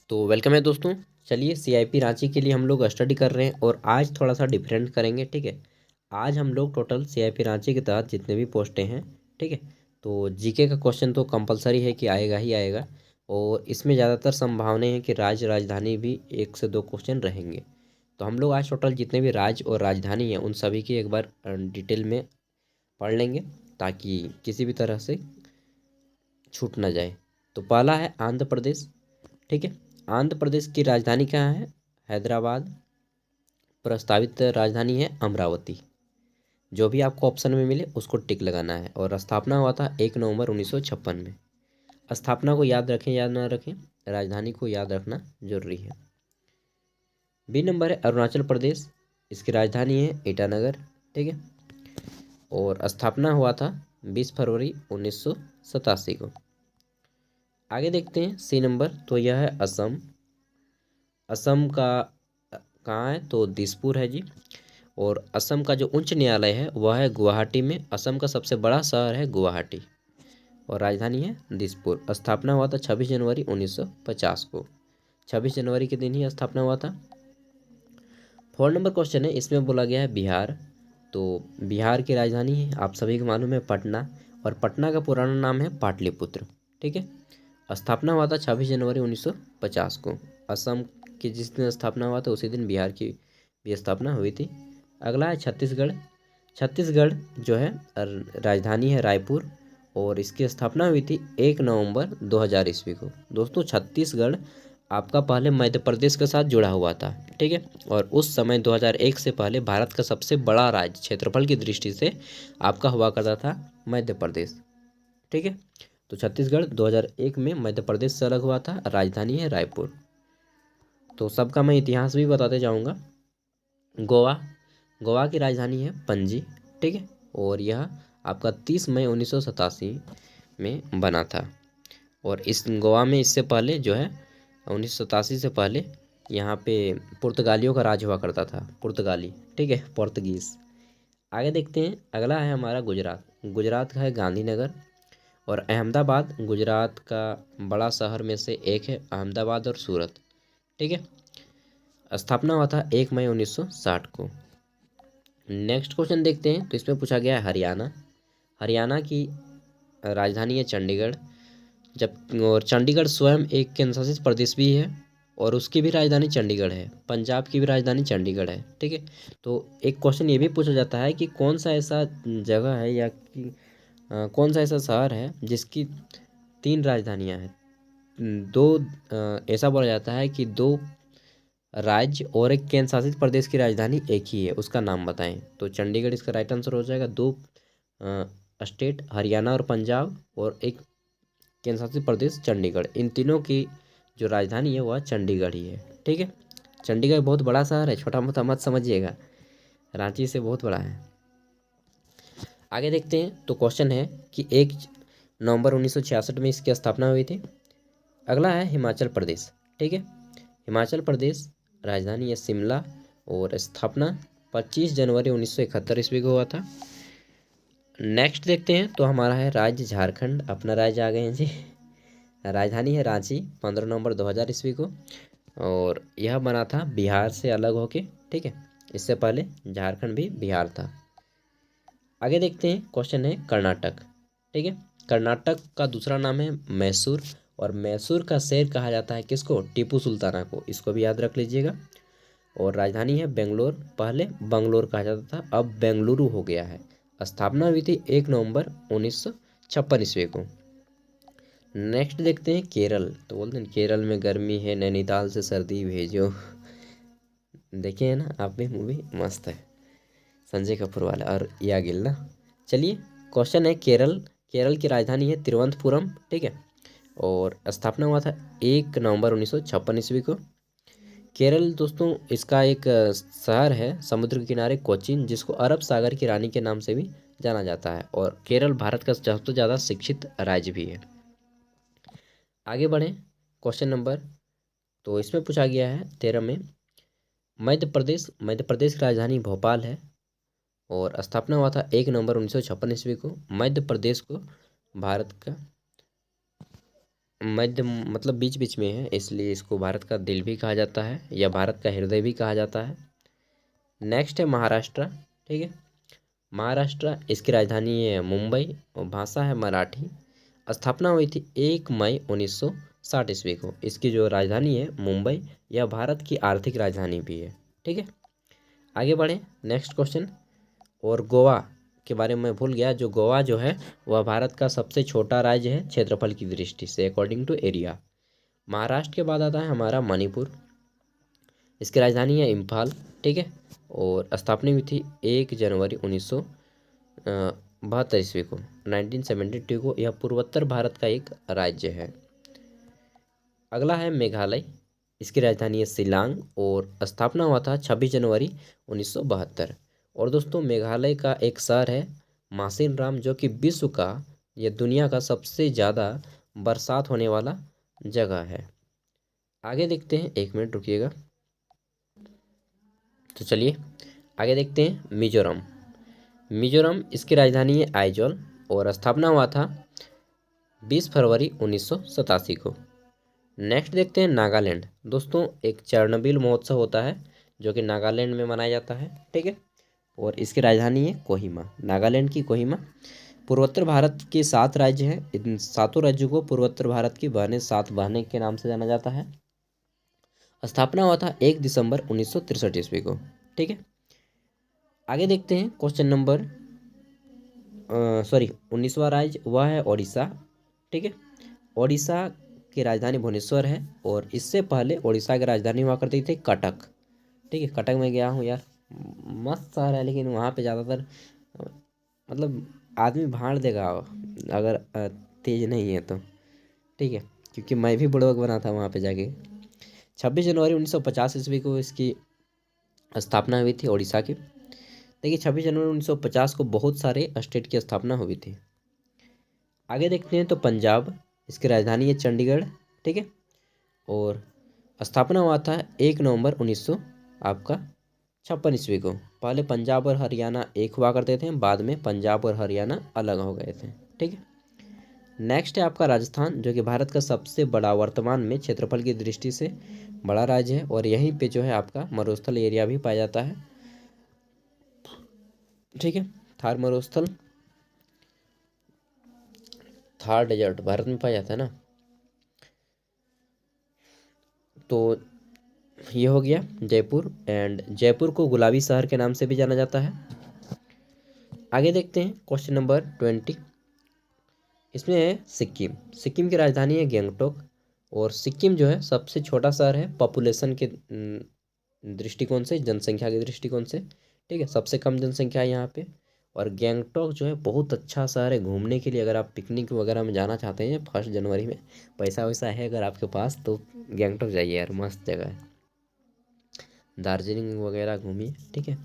तो वेलकम है दोस्तों। चलिए सीआईपी रांची के लिए हम लोग स्टडी कर रहे हैं और आज थोड़ा सा डिफरेंट करेंगे। ठीक है, आज हम लोग टोटल सीआईपी रांची के तहत जितने भी पोस्टें हैं, ठीक है, तो जीके का क्वेश्चन तो कंपलसरी है कि आएगा ही आएगा। और इसमें ज़्यादातर संभावनाएं हैं कि राज्य राजधानी भी एक से दो क्वेश्चन रहेंगे। तो हम लोग आज टोटल जितने भी राज्य और राजधानी हैं उन सभी की एक बार डिटेल में पढ़ लेंगे ताकि किसी भी तरह से छूट ना जाए। तो पहला है आंध्र प्रदेश। ठीक है, आंध्र प्रदेश की राजधानी कहाँ है? हैदराबाद। प्रस्तावित राजधानी है अमरावती। जो भी आपको ऑप्शन में मिले उसको टिक लगाना है। और स्थापना हुआ था 1 नवंबर 1956 में। स्थापना को याद रखें याद ना रखें, राजधानी को याद रखना जरूरी है। बी नंबर है अरुणाचल प्रदेश। इसकी राजधानी है ईटानगर। ठीक है, और स्थापना हुआ था 20 फरवरी 1987 को। आगे देखते हैं सी नंबर, तो यह है असम। असम का कहाँ है? तो दिसपुर है जी। और असम का जो उच्च न्यायालय है वह है गुवाहाटी में। असम का सबसे बड़ा शहर है गुवाहाटी और राजधानी है दिसपुर। स्थापना हुआ था 26 जनवरी 1950 को। 26 जनवरी के दिन ही स्थापना हुआ था। 4 नंबर क्वेश्चन है, इसमें बोला गया है बिहार। तो बिहार की राजधानी है, आप सभी को मालूम है, पटना। और पटना का पुराना नाम है पाटलिपुत्र। ठीक है, स्थापना हुआ था 26 जनवरी 1950 को। असम की जिस दिन स्थापना हुआ था उसी दिन बिहार की भी स्थापना हुई थी। अगला है छत्तीसगढ़। छत्तीसगढ़ जो है राजधानी है रायपुर और इसकी स्थापना हुई थी 1 नवंबर 2000 ईस्वी को। दोस्तों छत्तीसगढ़ आपका पहले मध्य प्रदेश के साथ जुड़ा हुआ था। ठीक है, और उस समय 2001 से पहले भारत का सबसे बड़ा राज्य क्षेत्रफल की दृष्टि से आपका हुआ करता था मध्य प्रदेश। ठीक है, तो छत्तीसगढ़ 2001 में मध्य प्रदेश से अलग हुआ था, राजधानी है रायपुर। तो सबका मैं इतिहास भी बताते जाऊंगा। गोवा, गोवा की राजधानी है पणजी। ठीक है, और यह आपका 30 मई 1987 में बना था। और इस गोवा में इससे पहले जो है 1987 से पहले यहाँ पे पुर्तगालियों का राज हुआ करता था, पुर्तगाली। ठीक है, पुर्तगीज। आगे देखते हैं, अगला है हमारा गुजरात। गुजरात का है गांधीनगर। और अहमदाबाद गुजरात का बड़ा शहर में से एक है, अहमदाबाद और सूरत। ठीक है, स्थापना हुआ था 1 मई 1960 को। नेक्स्ट क्वेश्चन देखते हैं, तो इसमें पूछा गया है हरियाणा। हरियाणा की राजधानी है चंडीगढ़। जब और चंडीगढ़ स्वयं एक केंद्र शासित प्रदेश भी है और उसकी भी राजधानी चंडीगढ़ है। पंजाब की भी राजधानी चंडीगढ़ है। ठीक है, तो एक क्वेश्चन ये भी पूछा जाता है कि कौन सा ऐसा जगह है या कि कौन सा ऐसा शहर है जिसकी 3 राजधानियां हैं। दो ऐसा बोला जाता है कि दो राज्य और एक केंद्र शासित प्रदेश की राजधानी एक ही है, उसका नाम बताएं। तो चंडीगढ़ इसका राइट आंसर हो जाएगा। दो स्टेट हरियाणा और पंजाब और एक केंद्र शासित प्रदेश चंडीगढ़, इन तीनों की जो राजधानी है वह चंडीगढ़ ही है। ठीक है, चंडीगढ़ बहुत बड़ा शहर है, छोटा मोटा मत समझिएगा, रांची से बहुत बड़ा है। आगे देखते हैं, तो क्वेश्चन है कि 1 नवंबर 1966 में इसकी स्थापना हुई थी। अगला है हिमाचल प्रदेश। ठीक है, हिमाचल प्रदेश राजधानी है शिमला और स्थापना 25 जनवरी 1971 ईस्वी को हुआ था। नेक्स्ट देखते हैं, तो हमारा है राज्य झारखंड। अपना राज्य आ गए हैं जी। राजधानी है रांची, 15 नवंबर 2000 ईस्वी को। और यह बना था बिहार से अलग होके। ठीक है, इससे पहले झारखंड भी बिहार था। आगे देखते हैं, क्वेश्चन है कर्नाटक। ठीक है, कर्नाटक का दूसरा नाम है मैसूर। और मैसूर का शेर कहा जाता है किसको? टीपू सुल्ताना को। इसको भी याद रख लीजिएगा। और राजधानी है बेंगलोर। पहले बंगलोर कहा जाता था, अब बेंगलुरु हो गया है। स्थापना हुई थी 1 नवंबर 1956 ईस्वी को। नेक्स्ट देखते हैं केरल। तो बोलते हैं केरल में गर्मी है, नैनीताल से सर्दी भेजो। देखे है ना आप भी, मूवी मस्त है, संजय कपूर वाला और या गिल ना। चलिए, क्वेश्चन है केरल। केरल की राजधानी है तिरुवनंतपुरम। ठीक है, और स्थापना हुआ था 1 नवंबर 1956 ईस्वी को। केरल दोस्तों इसका एक शहर है समुद्र के किनारे कोचीन, जिसको अरब सागर की रानी के नाम से भी जाना जाता है। और केरल भारत का सबसे ज़्यादा शिक्षित राज्य भी है। आगे बढ़ें, क्वेश्चन नंबर, तो इसमें पूछा गया है 13 में, मध्य प्रदेश। मध्य प्रदेश की राजधानी भोपाल है और स्थापना हुआ था 1 नवंबर 1956 ईस्वी को। मध्य प्रदेश को भारत का मध्य मतलब बीच बीच में है, इसलिए इसको भारत का दिल भी कहा जाता है या भारत का हृदय भी कहा जाता है। नेक्स्ट है महाराष्ट्र। ठीक है, महाराष्ट्र, इसकी राजधानी है मुंबई और भाषा है मराठी। स्थापना हुई थी 1 मई 1960 ईस्वी को। इसकी जो राजधानी है मुंबई, यह भारत की आर्थिक राजधानी भी है। ठीक है, आगे बढ़े नेक्स्ट क्वेश्चन। और गोवा के बारे में भूल गया, जो गोवा जो है वह भारत का सबसे छोटा राज्य है क्षेत्रफल की दृष्टि से अकॉर्डिंग टू एरिया। महाराष्ट्र के बाद आता है हमारा मणिपुर। इसकी राजधानी है इम्फाल। ठीक है, और स्थापना हुई थी 1 जनवरी 1972 ईस्वी को, 1972 को। यह पूर्वोत्तर भारत का एक राज्य है। अगला है मेघालय। इसकी राजधानी है शिलांग और स्थापना हुआ था 26 जनवरी 1972। और दोस्तों मेघालय का एक शहर है मासिनराम, जो कि विश्व का या दुनिया का सबसे ज़्यादा बरसात होने वाला जगह है। आगे देखते हैं, 1 मिनट रुकिएगा। तो चलिए आगे देखते हैं मिजोरम। मिजोरम, इसकी राजधानी है आइजोल और स्थापना हुआ था 20 फरवरी 1987 को। नेक्स्ट देखते हैं नागालैंड। दोस्तों एक चेरनोबिल महोत्सव होता है जो कि नागालैंड में मनाया जाता है। ठीक है, और इसकी राजधानी है कोहिमा, नागालैंड की कोहिमा। पूर्वोत्तर भारत के 7 राज्य हैं। इन 7 राज्यों को पूर्वोत्तर भारत की बहनें, 7 बहनें के नाम से जाना जाता है। स्थापना हुआ था 1 दिसंबर 1963 ईस्वी को। ठीक है, आगे देखते हैं क्वेश्चन नंबर 19वां राज्य, वह है ओडिशा। ठीक है, ओडिशा की राजधानी भुवनेश्वर है और इससे पहले ओडिशा की राजधानी हुआ करती थी कटक। ठीक है, कटक में गया हूँ यार, मस्त शहर है, लेकिन वहाँ पे ज़्यादातर मतलब आदमी भाड़ देगा अगर तेज नहीं है तो। ठीक है, क्योंकि मैं भी बुड़बक बना था वहाँ पे जाके। 26 जनवरी 1950 ईस्वी को इसकी स्थापना हुई थी ओडिशा की। देखिए 26 जनवरी 1950 को बहुत सारे स्टेट की स्थापना हुई थी। आगे देखते हैं तो पंजाब, इसकी राजधानी है चंडीगढ़। ठीक है, और स्थापना हुआ था 1 नवंबर 1900 आपका 56 ईस्वी को। पहले पंजाब और हरियाणा एक हुआ करते थे, बाद में पंजाब और हरियाणा अलग हो गए थे। ठीक है, नेक्स्ट है आपका राजस्थान, जो कि भारत का सबसे बड़ा, वर्तमान में क्षेत्रफल की दृष्टि से बड़ा राज्य है और यहीं पे जो है आपका मरुस्थल एरिया भी पाया जाता है। ठीक है, थार मरुस्थल, थार डेजर्ट भारत में पाया जाता है ना। तो ये हो गया जयपुर, एंड जयपुर को गुलाबी शहर के नाम से भी जाना जाता है। आगे देखते हैं क्वेश्चन नंबर 20। इसमें है सिक्किम। सिक्किम की राजधानी है गंगटोक और सिक्किम जो है सबसे छोटा शहर है पॉपुलेशन के दृष्टिकोण से, जनसंख्या के दृष्टिकोण से। ठीक है, सबसे कम जनसंख्या है यहाँ पे। और गंगटोक जो है बहुत अच्छा शहर है घूमने के लिए। अगर आप पिकनिक वगैरह में जाना चाहते हैं 1 जनवरी में, पैसा वैसा है अगर आपके पास, तो गंगटोक जाइए यार, मस्त जगह है। दार्जिलिंग वगैरह घूमिए। ठीक है,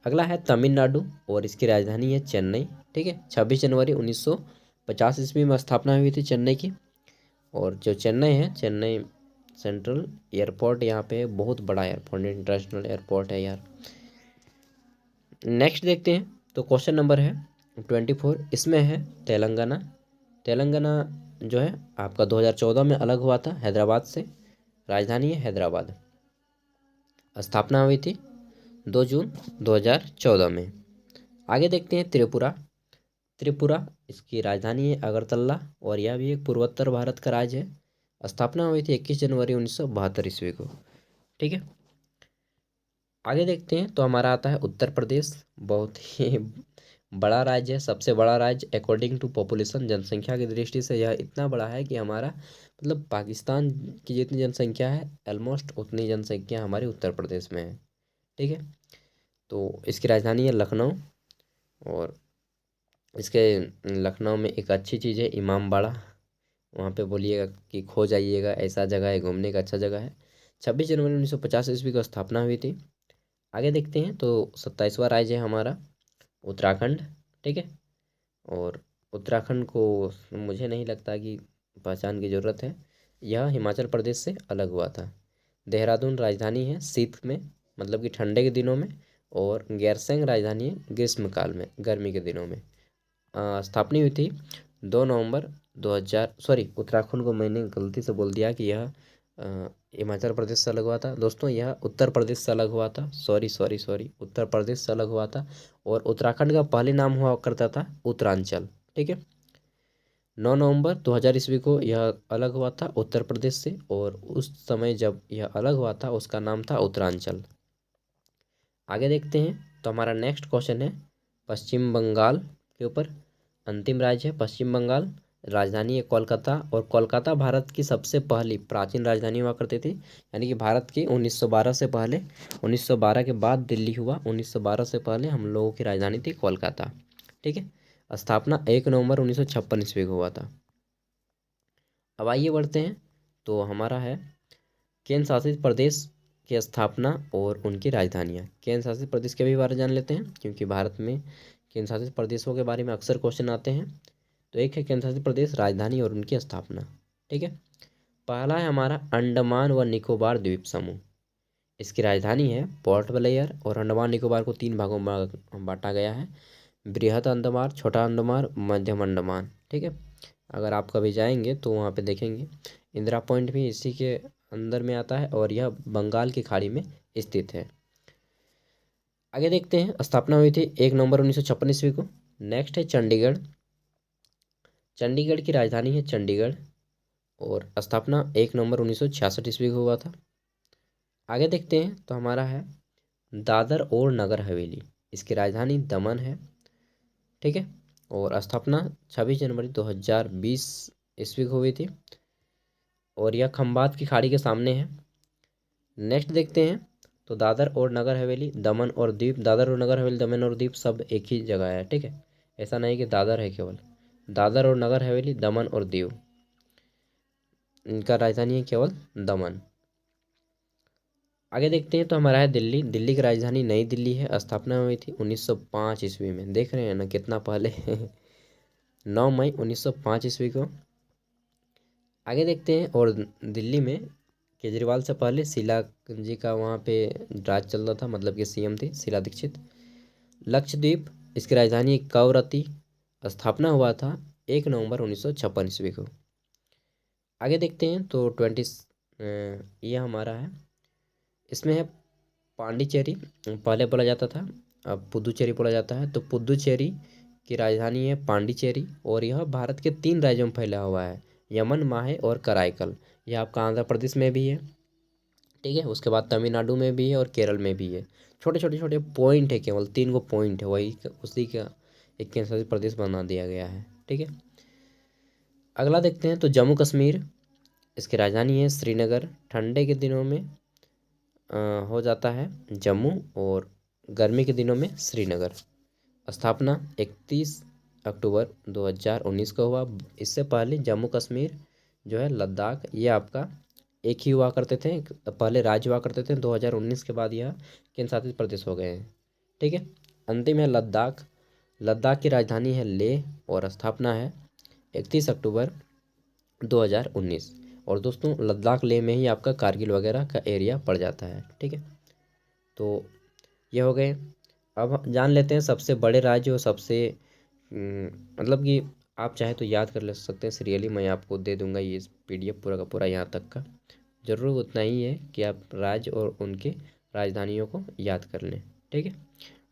अगला है तमिलनाडु और इसकी राजधानी है चेन्नई। ठीक है, 26 जनवरी 1950 ईस्वी में स्थापना हुई थी चेन्नई की। और जो चेन्नई है, चेन्नई सेंट्रल एयरपोर्ट यहाँ पे बहुत बड़ा एयरपोर्ट, इंटरनेशनल एयरपोर्ट है यार। नेक्स्ट देखते हैं तो क्वेश्चन नंबर है 24। इसमें है तेलंगाना। तेलंगाना जो है आपका 2014 में अलग हुआ था हैदराबाद से। राजधानी है हैदराबाद। स्थापना हुई थी 2 जून 2014 में। आगे देखते हैं त्रिपुरा। त्रिपुरा, इसकी राजधानी है अगरतला और यह भी एक पूर्वोत्तर भारत का राज्य है। स्थापना हुई थी 21 जनवरी 1972 ईस्वी को। ठीक है, आगे देखते हैं तो हमारा आता है उत्तर प्रदेश। बहुत ही बड़ा राज्य है, सबसे बड़ा राज्य अकॉर्डिंग टू पॉपुलेशन, जनसंख्या की दृष्टि से यह इतना बड़ा है कि हमारा मतलब पाकिस्तान की जितनी जनसंख्या है ऑलमोस्ट उतनी जनसंख्या हमारे उत्तर प्रदेश में है। ठीक है, तो इसकी राजधानी है लखनऊ और इसके लखनऊ में एक अच्छी चीज़ है इमामबाड़ा। वहाँ पे बोलिएगा कि खो जाइएगा, ऐसा जगह है घूमने का, अच्छा जगह है। 26 जनवरी 1950 ईस्वी को स्थापना हुई थी। आगे देखते हैं तो 27वां राज्य है हमारा उत्तराखंड। ठीक है, और उत्तराखंड को मुझे नहीं लगता कि पहचान की ज़रूरत है, यह हिमाचल प्रदेश से अलग हुआ था। देहरादून राजधानी है शीत में, मतलब कि ठंडे के दिनों में, और गैरसैंग राजधानी है ग्रीष्मकाल में, गर्मी के दिनों में। स्थापना हुई थी 2 नवंबर उत्तराखंड को मैंने गलती से बोल दिया कि यह हिमाचल प्रदेश से अलग हुआ था। दोस्तों यह उत्तर प्रदेश से अलग हुआ था, सॉरी उत्तर प्रदेश से अलग हुआ था। और उत्तराखंड का पहले नाम हुआ करता था उत्तरांचल। ठीक है, 9 नवंबर 2000 ईस्वी को यह अलग हुआ था उत्तर प्रदेश से, और उस समय जब यह अलग हुआ था उसका नाम था उत्तरांचल। आगे देखते हैं, तो हमारा नेक्स्ट क्वेश्चन है पश्चिम बंगाल के ऊपर। अंतिम राज्य है पश्चिम बंगाल, राजधानी है कोलकाता, और कोलकाता भारत की सबसे पहली प्राचीन राजधानी हुआ करती थी। यानी कि भारत की 1912 से पहले, 1912 के बाद दिल्ली हुआ, 1912 से पहले हम लोगों की राजधानी थी कोलकाता। ठीक है, स्थापना 1 नवंबर 1956 ईस्वी को हुआ था। अब आइए बढ़ते हैं, तो हमारा है केंद्र शासित प्रदेश की स्थापना और उनकी राजधानियाँ। केंद्र शासित प्रदेश के भी बारे में जान लेते हैं, क्योंकि भारत में केंद्र शासित प्रदेशों के बारे में अक्सर क्वेश्चन आते हैं। तो एक है केंद्र शासित प्रदेश, राजधानी और उनकी स्थापना। ठीक है, पहला है हमारा अंडमान व निकोबार द्वीप समूह। इसकी राजधानी है पोर्ट ब्लेयर, और अंडमान निकोबार को 3 भागों में बांटा गया है, बृहद अंडमान, छोटा अंडमान, मध्यम अंडमान। ठीक है, अगर आप कभी जाएंगे तो वहाँ पे देखेंगे इंदिरा पॉइंट भी इसी के अंदर में आता है, और यह बंगाल की खाड़ी में स्थित है। आगे देखते हैं, स्थापना हुई थी 1 नवंबर 1956 ईस्वी को। नेक्स्ट है चंडीगढ़। चंडीगढ़ की राजधानी है चंडीगढ़, और स्थापना 1 नवंबर 1966 ईस्वी को हुआ था। आगे देखते हैं, तो हमारा है दादर और नगर हवेली। इसकी राजधानी दमन है। ठीक है, और स्थापना 26 जनवरी 2020 ईस्वी को हुई थी, और यह खंबात की खाड़ी के सामने है। नेक्स्ट देखते हैं, तो दादर और नगर हवेली, दमन और दीव, दादर और नगर हवेली, दमन और दीव सब एक ही जगह है। ठीक है, ऐसा नहीं कि दादर है केवल, दादर और नगर हवेली, दमन और दीव, इनका राजधानी है केवल दमन। आगे देखते हैं, तो हमारा है दिल्ली। दिल्ली की राजधानी नई दिल्ली है, स्थापना हुई थी 1905 ईस्वी में। देख रहे हैं ना कितना पहले 9 मई 1905 ईस्वी को। आगे देखते हैं, और दिल्ली में केजरीवाल से पहले शीला जी का वहाँ पे राज चल रहा था, मतलब कि सीएम थी शीला दीक्षित। लक्षद्वीप, इसकी राजधानी कवरत्ती, स्थापना हुआ था 1 नवंबर 1956 ईस्वी को। आगे देखते हैं, तो ये हमारा है, इसमें है पांडिचेरी, पहले बोला जाता था, अब पुदुचेरी बोला जाता है। तो पुदुचेरी की राजधानी है पांडिचेरी, और यह भारत के 3 राज्यों में फैला हुआ है, यमन, माहे और कराईकल। यह आपका आंध्र प्रदेश में भी है। ठीक है, उसके बाद तमिलनाडु में भी है और केरल में भी है। छोटे छोटे छोटे पॉइंट है, केवल 3 गो पॉइंट है, वही उसी का एक केंद्र शासित प्रदेश बना दिया गया है। ठीक है, अगला देखते हैं, तो जम्मू कश्मीर। इसकी राजधानी है श्रीनगर। ठंडे के दिनों में हो जाता है जम्मू, और गर्मी के दिनों में श्रीनगर। स्थापना 31 अक्टूबर 2019 को हुआ। इससे पहले जम्मू कश्मीर जो है, लद्दाख, ये आपका एक ही हुआ करते थे, पहले राज्य हुआ करते थे। 2019 के बाद यह केंद्र शासित प्रदेश हो गए हैं। ठीक है, अंतिम है लद्दाख। लद्दाख की राजधानी है लेह, और स्थापना है 31 अक्टूबर 2019। और दोस्तों लद्दाख लेह में ही आपका कारगिल वगैरह का एरिया पड़ जाता है। ठीक है, तो ये हो गए। अब हम जान लेते हैं सबसे बड़े राज्य और सबसे मतलब कि आप चाहे तो याद कर ले सकते हैं सीरियली, मैं आपको दे दूंगा ये पीडीएफ पूरा का पूरा यहाँ तक का। ज़रूर उतना ही है कि आप राज्य और उनके राजधानियों को याद कर लें। ठीक है,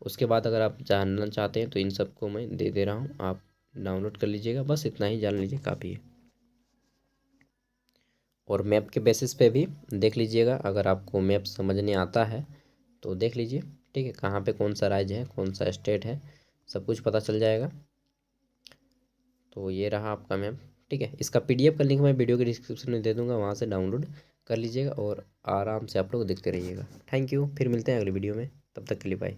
उसके बाद अगर आप जानना चाहते हैं तो इन सबको मैं दे दे रहा हूँ, आप डाउनलोड कर लीजिएगा, बस इतना ही जान लीजिए काफ़ी है। और मैप के बेसिस पे भी देख लीजिएगा, अगर आपको मैप समझने आता है तो देख लीजिए। ठीक है, कहाँ पे कौन सा राज्य है, कौन सा स्टेट है, सब कुछ पता चल जाएगा। तो ये रहा आपका मैप। ठीक है, इसका पीडीएफ का लिंक मैं वीडियो के डिस्क्रिप्शन में दे दूंगा, वहाँ से डाउनलोड कर लीजिएगा और आराम से आप लोग देखते रहिएगा। थैंक यू, फिर मिलते हैं अगली वीडियो में, तब तक के लिए बाय।